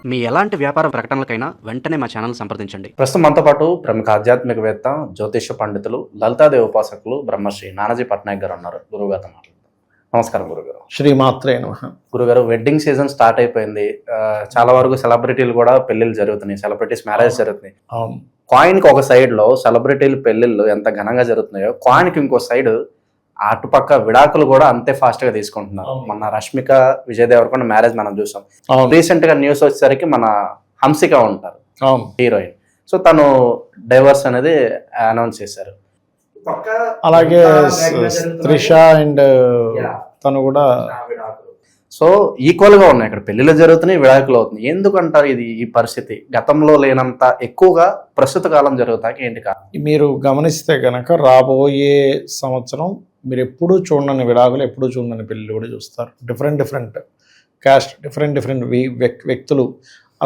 మీ ఎలాంటి వ్యాపార ప్రకటనలకైనా వెంటనే మా ఛానల్ సంప్రదించండి. ప్రస్తుతం మనతో పాటు ప్రముఖ ఆధ్యాత్మికవేత్త, జ్యోతిష పండితులు, లలితాదేవి ఉపాసకులు బ్రహ్మశ్రీ నానాజీ పట్నాయక్ గారు ఉన్నారు. గురువుగారితో మాట్లాడతాం. నమస్కారం గురుగారు. శ్రీమాత్రే నమః. గురుగారు, వెడ్డింగ్ సీజన్ స్టార్ట్ అయిపోయింది. చాలా వరకు సెలబ్రిటీలు కూడా పెళ్లిళ్ళు జరుగుతున్నాయి, సెలబ్రిటీస్ మ్యారేజ్ జరుగుతున్నాయి. అవును. కాయిన్కి ఒక సైడ్ లో సెలబ్రిటీలు పెళ్లిళ్ళు ఎంత ఘనంగా జరుగుతున్నాయో, కాయిన్కి ఇంకో సైడ్ అటుపక్క విడాకులు కూడా అంతే ఫాస్ట్ గా తీసుకుంటున్నారు. మన రష్మిక విజయ్ దేవరకొండ మ్యారేజ్ మనం చూసాం. రీసెంట్ గా న్యూస్ వచ్చేసరికి మన హంసిక ఉంటారు హీరోయిన్, సో తను డైవర్స్ అనేది అనౌన్స్ చేశారు. అలాగే త్రిష అండ్ తను కూడా సో ఈక్వల్ గా ఉన్నాయి. ఇక్కడ పెళ్లిళ్ళు జరుగుతున్నాయి, విడాకులు అవుతున్నాయి. ఎందుకంటారు ఇది ఈ పరిస్థితి గతంలో లేనంత ఎక్కువగా ప్రస్తుత కాలం జరుగుతాయి? ఏంటి కారణం? మీరు గమనిస్తే కనుక రాబోయే సంవత్సరం మీరు ఎప్పుడూ చూడని విడాకులు, ఎప్పుడూ చూడని పెళ్ళిళ్ళు కూడా చూస్తారు. డిఫరెంట్ క్యాస్ట్, డిఫరెంట్ వ్యక్తులు.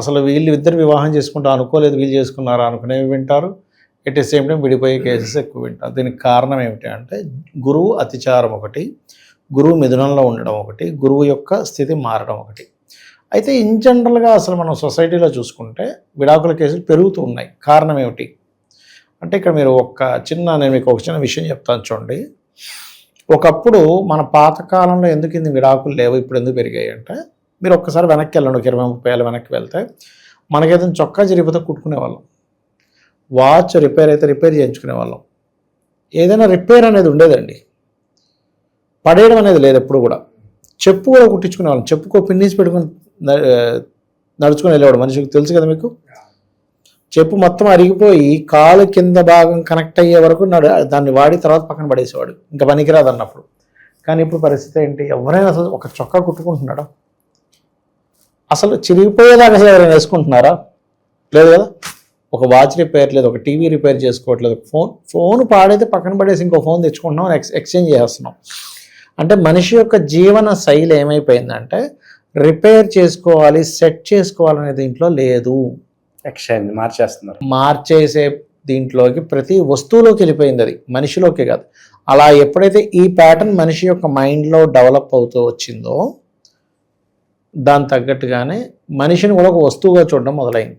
అసలు వీళ్ళు ఇద్దరు వివాహం చేసుకుంటూ అనుకోలేదు, వీళ్ళు చేసుకున్నారా అనుకునేవి వింటారు. ఎట్ ది సేమ్ టైం విడిపోయే కేసెస్ ఎక్కువ వింటారు. దీనికి కారణం ఏమిటి అంటే గురువు అతిచారం ఒకటి, గురువు మిథునంలో ఉండడం ఒకటి, గురువు యొక్క స్థితి మారడం ఒకటి. అయితే ఇన్ జనరల్గా అసలు మనం సొసైటీలో చూసుకుంటే విడాకుల కేసులు పెరుగుతూ ఉన్నాయి. కారణం ఏమిటి అంటే ఇక్కడ మీరు నేను మీకు ఒక చిన్న విషయం చెప్తాను చూడండి. ఒకప్పుడు మన పాతకాలంలో ఎందుకు ఇన్ని విడాకులు లేవు, ఇప్పుడు ఎందుకు పెరిగాయి అంటే, మీరు ఒక్కసారి వెనక్కి వెళ్ళండి, ఒక 20-30 ఏళ్ళ వెనక్కి వెళ్తే మనకేదైనా చొక్కా చిరిగిపోతే కుట్టుకునేవాళ్ళం, వాచ్ రిపేర్ అయితే రిపేర్ చేయించుకునేవాళ్ళం, ఏదైనా రిపేర్ అనేది ఉండేదండి. పడేయడం అనేది లేదు ఎప్పుడు కూడా. చెప్పు కూడా కుట్టించుకునేవాళ్ళం, చెప్పుకో పిన్నీసి పెట్టుకుని నడుచుకుని వెళ్ళేవాడు. మనిషికి తెలుసు కదా మీకు, చెప్పు మొత్తం అరిగిపోయి కాలు కింద భాగం కనెక్ట్ అయ్యే వరకు దాన్ని వాడి తర్వాత పక్కన పడేసేవాడు, ఇంకా పనికిరాదు అన్నప్పుడు. కానీ ఇప్పుడు పరిస్థితి ఏంటి? ఎవరైనా అసలు ఒక చొక్కా కుట్టుకుంటున్నాడా? అసలు చిరిగిపోయేదాకా అసలు ఎవరైనా వేసుకుంటున్నారా? లేదు కదా. ఒక వాచ్ రిపేర్ లేదు, ఒక టీవీ రిపేర్ చేసుకోవట్లేదు, ఫోన్ పాడైతే పక్కన పడేసి ఇంకో ఫోన్ తెచ్చుకుంటున్నాం, ఎక్స్చేంజ్ చేస్తున్నాం. అంటే మనిషి యొక్క జీవన శైలి ఏమైపోయిందంటే రిపేర్ చేసుకోవాలి, సెట్ చేసుకోవాలనే దీంట్లో లేదు. ఎక్స్చేంజ్ మార్చేసే దీంట్లోకి ప్రతి వస్తువులోకి వెళ్ళిపోయింది. అది మనిషిలోకి కాదు. అలా ఎప్పుడైతే ఈ ప్యాటర్న్ మనిషి యొక్క మైండ్లో డెవలప్ అవుతూ వచ్చిందో దాని తగ్గట్టుగానే మనిషిని కూడా ఒక వస్తువుగా చూడడం మొదలైంది.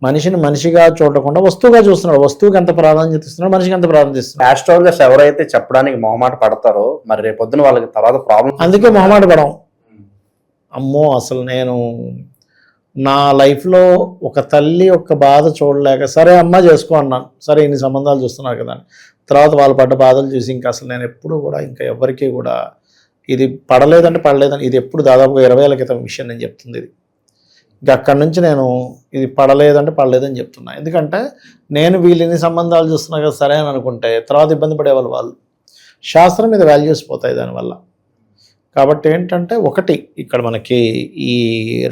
మనిషిని మనిషిగా చూడకుండా వస్తువుగా చూస్తున్నాడు. వస్తువుకి ఎంత ప్రాధాన్యత ఇస్తున్నాడు, మనిషికి ఎంత ప్రాధాన్యత ఇస్తున్నాడు. ఆస్ట్రాలజర్స్ ఎవరైతే చెప్పడానికి మొహమాట పడతారో మరి రేపొద్దున వాళ్ళకి తర్వాత ప్రాబ్లం. అందుకే మొహమాట పడం. అమ్మో అసలు నేను నా లైఫ్లో ఒక తల్లి యొక్క బాధ చూడలేక, సరే అమ్మ చేసుకో అన్నాను, సరే ఇన్ని సంబంధాలు చూస్తున్నారు కదా, తర్వాత వాళ్ళు పడ్డ బాధలు చూసి ఇంకా అసలు నేను ఎప్పుడు కూడా ఇంకా ఎవరికి కూడా ఇది పడలేదంటే ఇది ఎప్పుడు దాదాపుగా 20 ఏళ్ళ క్రితం విషయం నేను చెప్తుంది. ఇది ఇంకా అక్కడి నుంచి నేను ఇది పడలేదని చెప్తున్నా. ఎందుకంటే నేను వీళ్ళని సంబంధాలు చూస్తున్నా కదా సరే అని అనుకుంటే తర్వాత ఇబ్బంది పడేవాళ్ళు వాళ్ళు. శాస్త్రం మీద వాల్యూస్ పోతాయి దానివల్ల. కాబట్టి ఏంటంటే ఒకటి, ఇక్కడ మనకి ఈ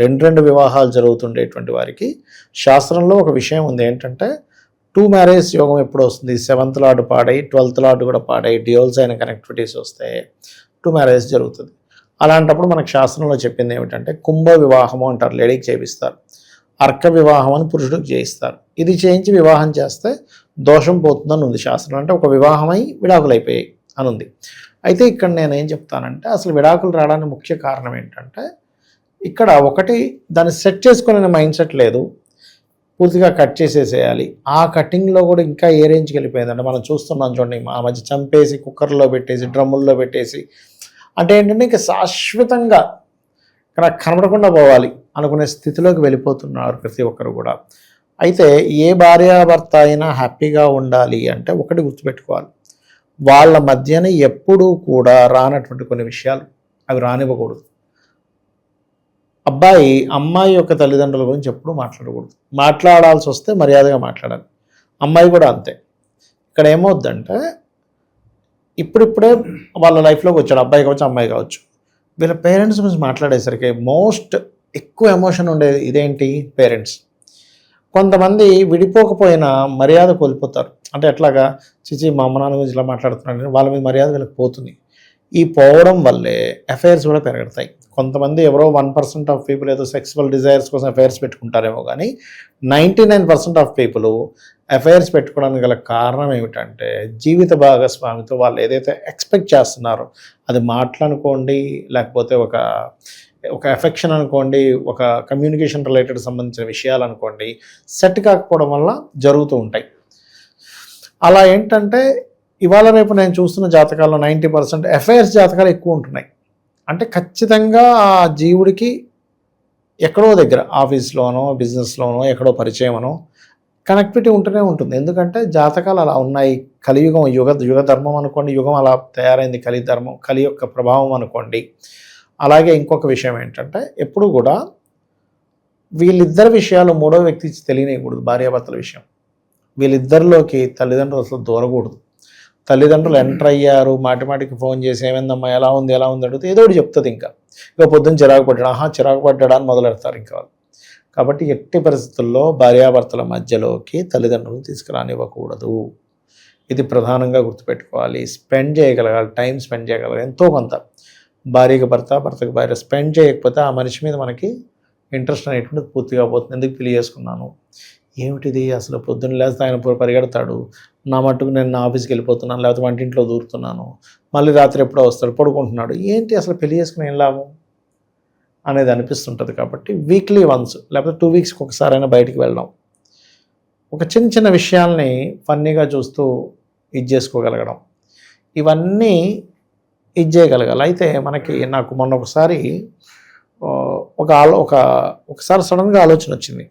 రెండు వివాహాలు జరుగుతుండేటువంటి వారికి శాస్త్రంలో ఒక విషయం ఉంది. ఏంటంటే 2 మ్యారేజ్ యోగం ఎప్పుడు వస్తుంది? 7th లార్డ్ పాడై 12th లార్డ్ కూడా పాడై డ్యూయల్స్ అయిన కనెక్టివిటీస్ వస్తే 2 మ్యారేజ్ జరుగుతుంది. అలాంటప్పుడు మనకు శాస్త్రంలో చెప్పింది ఏమిటంటే కుంభ వివాహము అంటారు, లేడీకి చేయిస్తారు. అర్క వివాహం అని పురుషుడికి చేయిస్తారు. ఇది చేయించి వివాహం చేస్తే దోషం పోతుందని ఉంది శాస్త్రం. అంటే ఒక వివాహమై విడాకులు అయిపోయాయి అని ఉంది. అయితే ఇక్కడ నేనేం చెప్తానంటే అసలు విడాకులు రావడానికి ముఖ్య కారణం ఏంటంటే ఇక్కడ ఒకటి, దాన్ని సెట్ చేసుకునే మైండ్ సెట్ లేదు, పూర్తిగా కట్ చేసేసేయాలి. ఆ కటింగ్లో కూడా ఇంకా ఏ రేంజ్కి వెళ్ళిపోయిందంటే మనం చూస్తున్నాం చూడండి, ఆ మధ్య చంపేసి కుక్కర్లో పెట్టేసి డ్రమ్ముల్లో పెట్టేసి, అంటే ఏంటంటే ఇంకా శాశ్వతంగా నాకు కనబడకుండా పోవాలి అనుకునే స్థితిలోకి వెళ్ళిపోతున్నారు ప్రతి ఒక్కరు కూడా. అయితే ఏ భార్యాభర్త అయినా హ్యాపీగా ఉండాలి అంటే ఒకటి గుర్తుపెట్టుకోవాలి, వాళ్ళ మధ్యన ఎప్పుడూ కూడా రానటువంటి కొన్ని విషయాలు అవి రానివ్వకూడదు. అమ్మాయి యొక్క తల్లిదండ్రుల గురించి ఎప్పుడూ మాట్లాడకూడదు. మాట్లాడాల్సి వస్తే మర్యాదగా మాట్లాడాలి. అమ్మాయి కూడా అంతే. ఇక్కడ ఏమవుద్దంటే ఇప్పుడిప్పుడే వాళ్ళ లైఫ్లోకి వచ్చాడు, అబ్బాయి కావచ్చు అమ్మాయి కావచ్చు, వీళ్ళ పేరెంట్స్ గురించి మాట్లాడేసరికి ఎక్కువ ఎమోషన్ ఉండేది ఇదేంటి పేరెంట్స్. కొంతమంది విడిపోకపోయినా మర్యాద కోల్పోతారు. అంటే ఎట్లాగా, చిచి మా అమ్మ నాన్న గురించి ఇలా మాట్లాడుతున్నాడు, వాళ్ళ మీద మర్యాద వీళ్ళకి పోతుంది. ఈ పోవడం వల్లే అఫైర్స్ కూడా పెరుగుతాయి. కొంతమంది ఎవరో 1% ఆఫ్ పీపుల్ ఏదో సెక్సువల్ డిజైర్స్ కోసం అఫైర్స్ పెట్టుకుంటారేమో, కానీ 99% ఆఫ్ పీపుల్ అఫైర్స్ పెట్టుకోవడానికి గల కారణం ఏమిటంటే జీవిత భాగస్వామితో వాళ్ళు ఏదైతే ఎక్స్పెక్ట్ చేస్తున్నారో అది మాట్లాడుకోండి, లేకపోతే ఒక ఒక ఎఫెక్షన్ అనుకోండి, ఒక కమ్యూనికేషన్ రిలేటెడ్ సంబంధించిన విషయాలు అనుకోండి, సెట్ కాకపోవడం వల్ల జరుగుతూ ఉంటాయి. అలా ఏంటంటే ఇవాళ రేపు నేను చూస్తున్న జాతకాల్లో 90% అఫైర్స్ జాతకాలు ఎక్కువ ఉంటున్నాయి. అంటే ఖచ్చితంగా ఆ జీవుడికి ఎక్కడో దగ్గర ఆఫీస్లోనో బిజినెస్లోనో ఎక్కడో పరిచయమనో కనెక్టివిటీ ఉంటూనే ఉంటుంది. ఎందుకంటే జాతకాలు అలా ఉన్నాయి. కలియుగం యుగ ధర్మం అనుకోండి, యుగం అలా తయారైంది. కలి యొక్క ప్రభావం అనుకోండి. అలాగే ఇంకొక విషయం ఏంటంటే ఎప్పుడు కూడా వీళ్ళిద్దరి విషయాలు మూడో వ్యక్తి తెలియనియకూడదు. భార్యాభర్తల విషయం వీళ్ళిద్దరిలోకి తల్లిదండ్రులు అసలు దూరకూడదు. తల్లిదండ్రులు ఎంటర్ అయ్యారు, మాటికి ఫోన్ చేసి ఏమైందమ్మా, ఎలా ఉంది అడిగితే ఏదో ఒకటి చెప్తుంది. ఇంకా పొద్దున్న చిరాకు పడ్డాడా అని మొదలెడతారు ఇంకా వాళ్ళు. కాబట్టి ఎట్టి పరిస్థితుల్లో భార్యాభర్తల మధ్యలోకి తల్లిదండ్రులను తీసుకురానివ్వకూడదు. ఇది ప్రధానంగా గుర్తుపెట్టుకోవాలి. స్పెండ్ చేయగలగాలి, టైం స్పెండ్ చేయగలగాలి ఎంతో కొంత. భార్యకి భర్తకు భార్య స్పెండ్ చేయకపోతే ఆ మనిషి మీద మనకి ఇంట్రెస్ట్ అనేటువంటిది పూర్తిగా పోతుంది. ఎందుకు పెళ్లి చేసుకున్నాను, ఏమిటిది అసలు, పొద్దున్న లేస్తే ఆయన పరిగెడతాడు, నా మట్టుకు నేను నా ఆఫీస్కి వెళ్ళిపోతున్నాను, లేకపోతే వంటింట్లో దూరుతున్నాను, మళ్ళీ రాత్రి ఎప్పుడో వస్తాడు, పడుకుంటున్నాడు, ఏంటి అసలు పెళ్లి చేసుకుని ఏం లాభం అనేది అనిపిస్తుంటుంది. కాబట్టి వీక్లీ వన్స్ లేకపోతే 2 వీక్స్కి ఒకసారైనా బయటికి వెళ్ళడం, ఒక చిన్న విషయాల్ని ఫన్నీగా చూస్తూ ఇది చేసుకోగలగడం, ఇవన్నీ ఇది చేయగలగాలి. అయితే నాకు మొన్న ఒకసారి ఒకసారి సడన్గా ఆలోచన వచ్చింది.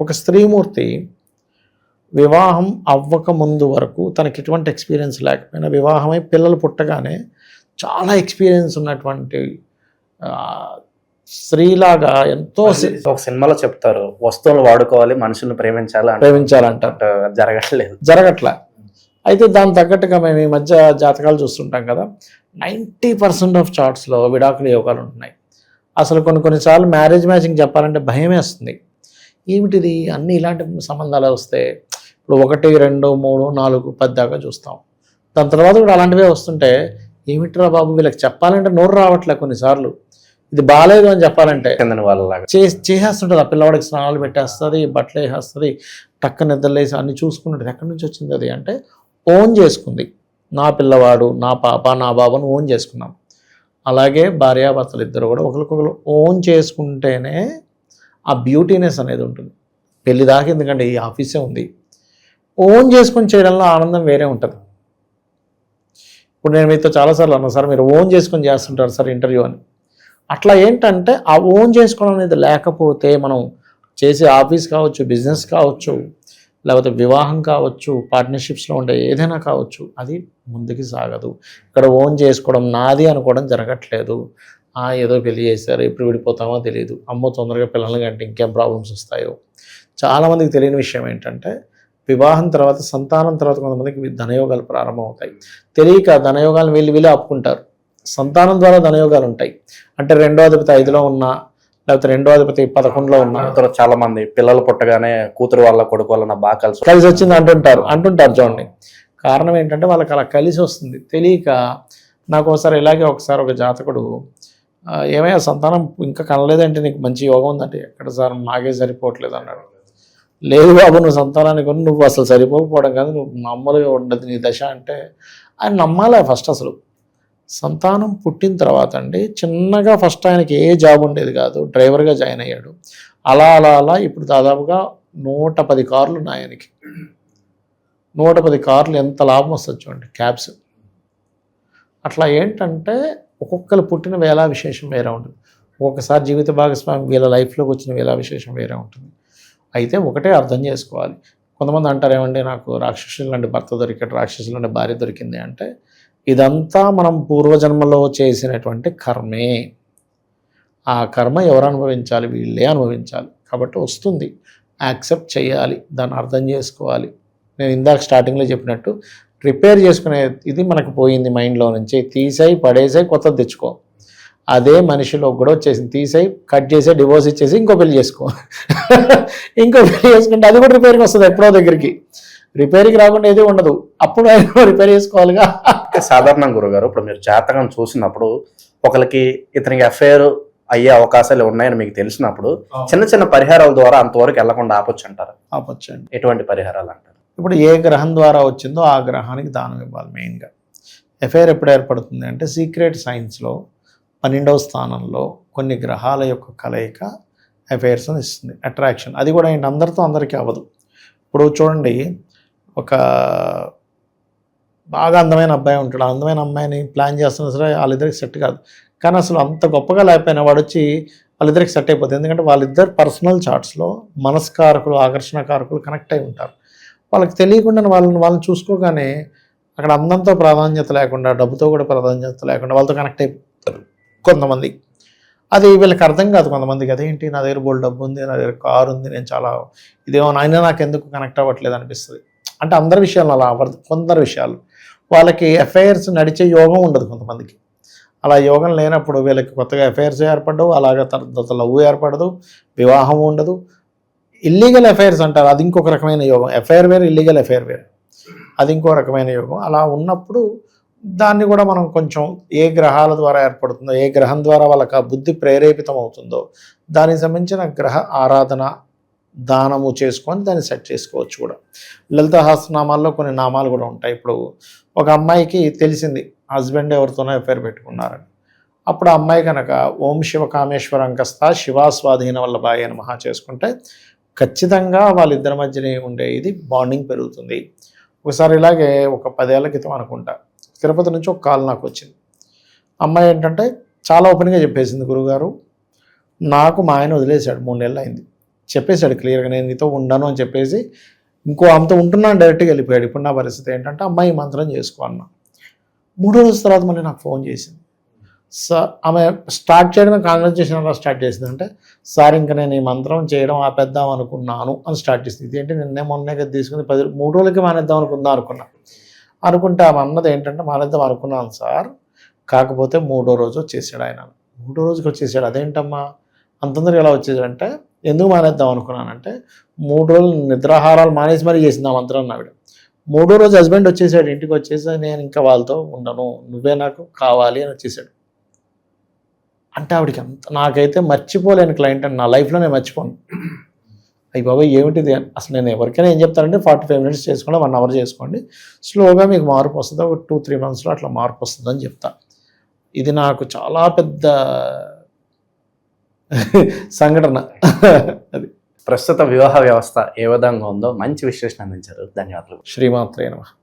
ఒక స్త్రీమూర్తి వివాహం అవ్వక ముందు వరకు తనకి ఎటువంటి ఎక్స్పీరియన్స్ లేకపోయినా, వివాహమై పిల్లలు పుట్టగానే చాలా ఎక్స్పీరియన్స్ ఉన్నటువంటి స్త్రీలాగా ఎంతో ఒక సినిమాలో చెప్తారు, వస్తువులు వాడుకోవాలి, మనుషులను ప్రేమించాలంటారు. జరగట్లే. అయితే దాని తగ్గట్టుగా మేము ఈ మధ్య జాతకాలు చూస్తుంటాం కదా, 90% ఆఫ్ చార్ట్స్లో విడాకుల యోగాలు ఉంటున్నాయి. అసలు కొన్నిసార్లు మ్యారేజ్ మ్యాచింగ్ చెప్పాలంటే భయమే వస్తుంది. ఏమిటిది, అన్నీ ఇలాంటి సంబంధాలు వస్తే ఇప్పుడు 1, 2, 3, 4, 10 దాకా చూస్తాం. దాని తర్వాత కూడా అలాంటివే వస్తుంటే ఏమిట్రా బాబు, వీళ్ళకి చెప్పాలంటే నోరు రావట్లే. కొన్నిసార్లు ఇది బాగాలేదు అని చెప్పాలంటే చేసేస్తుంటుంది. ఆ పిల్లవాడికి స్నానాలు పెట్టేస్తుంది, బట్టలు వేసేస్తుంది, టక్క నిద్రలేసి అన్ని చూసుకున్నట్టు. ఎక్కడి నుంచి వచ్చింది అది అంటే ఓన్ చేసుకుంది. నా పిల్లవాడు, నా పాప, నా బాబుని ఓన్ చేసుకున్నాం. అలాగే భార్యాభర్తలు ఇద్దరు కూడా ఒకరికొకరు ఓన్ చేసుకుంటేనే ఆ బ్యూటీనెస్ అనేది ఉంటుంది. పెళ్లి దాకా ఎందుకంటే ఈ ఆఫీసే ఉంది. ఓన్ చేసుకుని చేయడంలో ఆనందం వేరే ఉంటుంది. ఇప్పుడు నేను మీతో చాలాసార్లు అన్నా, సార్ మీరు ఓన్ చేసుకొని చేస్తుంటారు సార్ ఇంటర్వ్యూ అని. అట్లా ఏంటంటే ఆ ఓన్ చేసుకోవడం అనేది లేకపోతే మనం చేసే ఆఫీస్ కావచ్చు, బిజినెస్ కావచ్చు, లేకపోతే వివాహం కావచ్చు, పార్ట్నర్షిప్స్లో ఉండే ఏదైనా కావచ్చు, అది ముందుకు సాగదు. ఇక్కడ ఓన్ చేసుకోవడం, నాది అనుకోవడం జరగట్లేదు. ఏదో పెళ్లి చేశారు, ఎప్పుడు విడిపోతామో తెలియదు, అమ్మో తొందరగా పిల్లలు కంటే ఇంకేం ప్రాబ్లమ్స్ వస్తాయో. చాలామందికి తెలియని విషయం ఏంటంటే వివాహం తర్వాత, సంతానం తర్వాత కొంతమందికి ధనయోగాలు ప్రారంభమవుతాయి. తెలియక ధనయోగాలను వీళ్ళు ఆపుకుంటారు. సంతానం ద్వారా ధనయోగాలు ఉంటాయి. అంటే 2వ అధిపతి 5లో ఉన్నా, లేకపోతే 2వ అధిపతి 11లో ఉన్నా, చాలా మంది పిల్లలు పుట్టగానే కూతురు వాళ్ళ కొడుకు వాళ్ళ బాగా కలిసి వచ్చింది అంటుంటారు చూడండి. కారణం ఏంటంటే వాళ్ళకి అలా కలిసి వస్తుంది తెలియక. నాకు ఒకసారి ఒక జాతకుడు, ఏమైనా సంతానం ఇంకా కనలేదంటే నీకు మంచి యోగం ఉందంటే, ఎక్కడ సార్ నాకే సరిపోవట్లేదు అన్నాడు. లేదు బాబు, నువ్వు సంతానానికి నువ్వు అసలు సరిపోకపోవడం కాదు, నువ్వు మామూలుగా ఉండదు నీ దశ అంటే ఆయన నమ్మాలి ఫస్ట్. అసలు సంతానం పుట్టిన తర్వాత అండి, చిన్నగా ఫస్ట్ ఆయనకి ఏ జాబ్ ఉండేది కాదు, డ్రైవర్గా జాయిన్ అయ్యాడు. అలా ఇప్పుడు దాదాపుగా 110 కార్లు ఉన్నాయి ఆయనకి. 110 కార్లు ఎంత లాభం వస్తుంది చూడండి, క్యాబ్స్. అట్లా ఏంటంటే ఒక్కొక్కరు పుట్టిన వేళ విశేషం వేరే ఉంటుంది. ఒక్కొక్కసారి జీవిత భాగస్వామి వీళ్ళ లైఫ్లోకి వచ్చిన వేళ విశేషం వేరే ఉంటుంది. అయితే ఒకటే అర్థం చేసుకోవాలి. కొంతమంది అంటారు, ఏమండి నాకు రాక్షసులు లాంటి భర్త దొరికాడు, రాక్షసులు లాంటి భార్య దొరికింది అంటే, ఇదంతా మనం పూర్వజన్మలో చేసినటువంటి కర్మే. ఆ కర్మ ఎవరు అనుభవించాలి? వీళ్ళే అనుభవించాలి. కాబట్టి వస్తుంది, యాక్సెప్ట్ చేయాలి, దాన్ని అర్థం చేసుకోవాలి. నేను ఇందాక స్టార్టింగ్లో చెప్పినట్టు రిపేర్ చేసుకునే ఇది మనకు పోయింది మైండ్లో నుంచి, తీసేయి పడేసాయి, కొత్తది తెచ్చుకో. అదే మనిషిలో కూడా వచ్చేసింది, తీసేయి కట్ చేసే డివోర్స్ ఇచ్చేసి ఇంకో పెళ్లి చేసుకో. ఇంకో పెళ్లి చేసుకుంటే అది కూడా రిపేర్కి వస్తుంది ఎప్పుడో దగ్గరికి. రిపేర్కి రాకుండా ఏది ఉండదు, అప్పుడు ఆయన రిపేర్ చేసుకోవాలిగా. సాధారణంగా గురుగారు, ఇప్పుడు మీరు జాతకం చూసినప్పుడు ఒకరికి ఇతనికి అఫైర్ అయ్యే అవకాశాలు ఉన్నాయని మీకు తెలిసినప్పుడు చిన్న పరిహారాల ద్వారా అంతవరకు వెళ్లకుండా ఆపొచ్చు అంటారు. ఆపొచ్చండి. ఎటువంటి పరిహారాలు అంటారు? ఇప్పుడు ఏ గ్రహం ద్వారా వచ్చిందో ఆ గ్రహానికి దానం ఇవ్వాలి. మెయిన్గా అఫైర్ ఎప్పుడు ఏర్పడుతుంది అంటే సీక్రెట్ సైన్స్లో 12వ స్థానంలో కొన్ని గ్రహాల యొక్క కలయిక అఫైర్స్ని ఇస్తుంది, అట్రాక్షన్. అది కూడా ఏంటి, అందరితో అందరికీ అవ్వదు. ఇప్పుడు చూడండి, ఒక బాగా అందమైన అబ్బాయి ఉంటాడు, ఆ అందమైన అమ్మాయిని ప్లాన్ చేస్తున్నా సరే వాళ్ళిద్దరికి సెట్ కాదు. కానీ అసలు అంత గొప్పగా లేకపోయినా వాడు వచ్చి వాళ్ళిద్దరికి సెట్ అయిపోతుంది. ఎందుకంటే వాళ్ళిద్దరు పర్సనల్ చార్ట్స్లో మనస్కారకులు, ఆకర్షణ కారకులు కనెక్ట్ అయి ఉంటారు. వాళ్ళకి తెలియకుండా వాళ్ళని చూసుకోగానే అక్కడ అందంతో ప్రాధాన్యత లేకుండా, డబ్బుతో కూడా ప్రాధాన్యత లేకుండా వాళ్ళతో కనెక్ట్ అయిపోతారు కొంతమంది. అది వీళ్ళకి అర్థం కాదు కొంతమందికి. అదేంటి, నా దగ్గర బోల్డ్ డబ్బు ఉంది, నా దగ్గర కారు ఉంది, నేను చాలా ఇదేమో, అయినా నాకు ఎందుకు కనెక్ట్ అవ్వట్లేదు అనిపిస్తుంది. అంటే అందరి విషయాలు అలా అవ్వదు. కొందరు విషయాలు వాళ్ళకి అఫైర్స్ నడిచే యోగం ఉండదు కొంతమందికి. అలా యోగం లేనప్పుడు వీళ్ళకి కొత్తగా అఫైర్స్ ఏర్పడవు, అలాగే తర్వాత లవ్ ఏర్పడదు, వివాహం ఉండదు. ఇల్లీగల్ అఫైర్స్ అంటారు, అది ఇంకొక రకమైన యోగం. అఫైర్ వేరు, ఇల్లీగల్ అఫైర్ వేరు, అది ఇంకో రకమైన యోగం. అలా ఉన్నప్పుడు దాన్ని కూడా మనం కొంచెం ఏ గ్రహాల ద్వారా ఏర్పడుతుందో, ఏ గ్రహం ద్వారా వాళ్ళకి ఆ బుద్ధి ప్రేరేపితం అవుతుందో దానికి సంబంధించిన గ్రహ ఆరాధన, దానము చేసుకొని దాన్ని సెట్ చేసుకోవచ్చు కూడా. లలిత సహస్రనామాల్లో కొన్ని నామాలు కూడా ఉంటాయి. ఇప్పుడు ఒక అమ్మాయికి తెలిసింది హస్బెండ్ ఎవరితోనో అఫైర్ పెట్టుకున్నారని, అప్పుడు ఆ అమ్మాయి కనుక ఓం శివ కామేశ్వర అంకస్త శివాస్వాధీన వల్లభాయ నమః చేసుకుంటే ఖచ్చితంగా వాళ్ళిద్దరి మధ్యనే ఉండే ఇది బాండింగ్ పెరుగుతుంది. ఒకసారి ఇలాగే ఒక 10 ఏళ్ల క్రితం అనుకుంటా, తిరుపతి నుంచి ఒక కాల్ నాకు వచ్చింది. అమ్మాయి ఏంటంటే చాలా ఓపెన్గా చెప్పేసింది, గురుగారు నాకు మా ఆయన వదిలేశాడు, 3 నెలలు అయింది, చెప్పేశాడు క్లియర్గా, నేను నీతో ఉండను అని చెప్పేసి ఇంకో ఆమెతో ఉంటున్నాను డైరెక్ట్గా వెళ్ళిపోయాడు. ఇప్పుడు నా పరిస్థితి ఏంటంటే అమ్మాయి మంత్రం చేసుకో అన్నా. 3 రోజుల తర్వాత మళ్ళీ నాకు ఫోన్ చేసింది. ఆమె స్టార్ట్ చేయడమే కాన్వర్జేషన్ అలా స్టార్ట్ చేసింది. అంటే సార్ ఇంకా నేను ఈ మంత్రం చేయడం ఆపేద్దాం అనుకున్నాను అని స్టార్ట్ చేసింది. ఇదేంటి నిన్నే మొన్నే తీసుకుని 3 రోజులకి మానేద్దాం అనుకుంటే ఆమె అన్నది ఏంటంటే మానేద్దాం అనుకున్నాను సార్, కాకపోతే 3వ రోజు వచ్చేసాడు ఆయన. 3వ రోజుకి వచ్చేసాడు, అదేంటమ్మా అంత తొందరగా ఎలా వచ్చేసాడంటే, ఎందుకు మానేద్దాం అనుకున్నానంటే 3 రోజులు నిద్రాహారాలు మానేసి మరీ చేసింది ఆ మంత్రం ఆవిడ. 3వ రోజు హస్బెండ్ వచ్చేసాడు, ఇంటికి వచ్చేసి నేను ఇంకా వాళ్ళతో ఉండను, నువ్వే నాకు కావాలి అని వచ్చేసాడు. అంటే ఆవిడకి నాకైతే మర్చిపోలేని క్లయింట్ అని, నా లైఫ్లో నేను మర్చిపోను. అయ్యి బాబాయ్ ఏమిటిది, అసలు నేను ఎవరికైనా ఏం చెప్తానంటే 45 మినిట్స్ చేసుకోండి, 1 అవర్ చేసుకోండి, స్లోగా మీకు మార్పు వస్తుంది, ఒక 2-3 మంత్స్లో అట్లా మార్పు వస్తుంది అని చెప్తా. ఇది నాకు చాలా పెద్ద సంఘటన. అది ప్రస్తుత వివాహ వ్యవస్థ ఏ విధంగా ఉందో మంచి విశ్లేషణ అందించారు. ధన్యవాదాలు. శ్రీమాత్రే నమః.